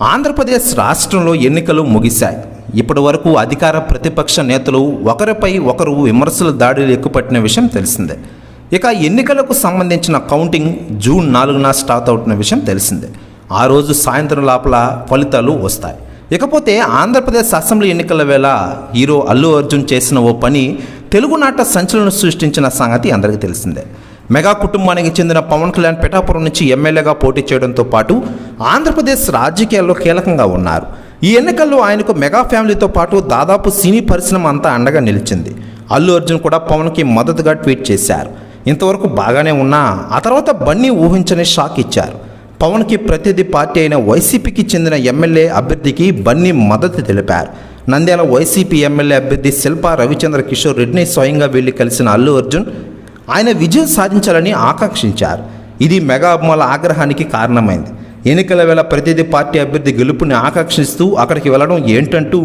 ఆంధ్రప్రదేశ్ రాష్ట్రంలో ఎన్నికలు ముగిశాయి. ఇప్పటి వరకు అధికార ప్రతిపక్ష నేతలు ఒకరిపై ఒకరు విమర్శల దాడులు ఎక్కుపట్టిన విషయం తెలిసిందే. ఇక ఎన్నికలకు సంబంధించిన కౌంటింగ్ జూన్ 4న స్టార్ట్ అవుతున్న విషయం తెలిసిందే. ఆ రోజు సాయంత్రం లోపల ఫలితాలు వస్తాయి. ఇకపోతే ఆంధ్రప్రదేశ్ అసెంబ్లీ ఎన్నికల వేళ హీరో అల్లు అర్జున్ చేసిన ఓ పని తెలుగునాట సంచలనం సృష్టించిన సంగతి అందరికీ తెలిసిందే. మెగా కుటుంబానికి చెందిన పవన్ కళ్యాణ్ పిఠాపురం నుంచి ఎమ్మెల్యేగా పోటీ చేయడంతో పాటు ఆంధ్రప్రదేశ్ రాజకీయాల్లో కీలకంగా ఉన్నారు. ఈ ఎన్నికల్లో ఆయనకు మెగా ఫ్యామిలీతో పాటు దాదాపు సినీ పరిశ్రమ అంతా అండగా నిలిచింది. అల్లు అర్జున్ కూడా పవన్కి మద్దతుగా ట్వీట్ చేశారు. ఇంతవరకు బాగానే ఉన్నా ఆ తర్వాత బన్నీ ఊహించని షాక్ ఇచ్చారు. పవన్కి ప్రతినిధి పార్టీ అయిన వైసీపీకి చెందిన ఎమ్మెల్యే అభ్యర్థికి బన్నీ మద్దతు తెలిపారు. నంద్యాల వైసీపీ ఎమ్మెల్యే అభ్యర్థి శిల్పా రవిచంద్ర కిషోర్ రెడ్డిని స్వయంగా వెళ్లి కలిసిన అల్లు అర్జున్ ఆయన విజయం సాధించాలని ఆకాంక్షించారు. ఇది మెగా అభిమానుల ఆగ్రహానికి కారణమైంది. ఎన్నికల వేళ ప్రతినిధి పార్టీ అభ్యర్థి గెలుపుని ఆకాంక్షిస్తూ అక్కడికి వెళ్లడం ఏంటంటూ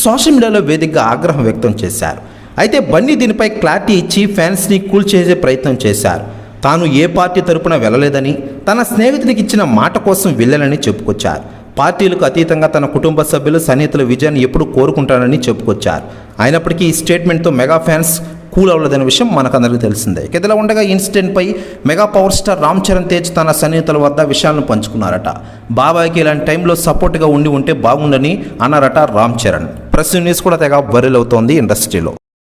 సోషల్ మీడియాలో వేదికగా ఆగ్రహం వ్యక్తం చేశారు. అయితే బన్నీ దీనిపై క్లారిటీ ఇచ్చి ఫ్యాన్స్ని కూల్ చేసే ప్రయత్నం చేశారు. తాను ఏ పార్టీ తరపున వెళ్ళలేదని, తన స్నేహితుడికి ఇచ్చిన మాట కోసం వెళ్ళాలని చెప్పుకొచ్చారు. పార్టీలకు అతీతంగా తన కుటుంబ సభ్యులు సన్నిహితుల విజయాన్ని ఎప్పుడు కోరుకుంటానని చెప్పుకొచ్చారు. అయినప్పటికీ ఈ స్టేట్మెంట్తో మెగా ఫ్యాన్స్ కూల్ అవ్వలేదనే విషయం మనకందరికీ తెలిసిందే. ఇదిలా ఉండగా ఇన్సిడెంట్పై mega power star Ram Charan Tej తన సన్నిహితుల వద్ద విషయాలను పంచుకున్నారట. బాబాయ్కి ఇలాంటి టైంలో సపోర్ట్గా ఉంటే బాగుండని అన్నారట రామ్ చరణ్. ప్రెస్ న్యూస్ కూడా తెగ వైరల్ అవుతోంది ఇండస్ట్రీలో.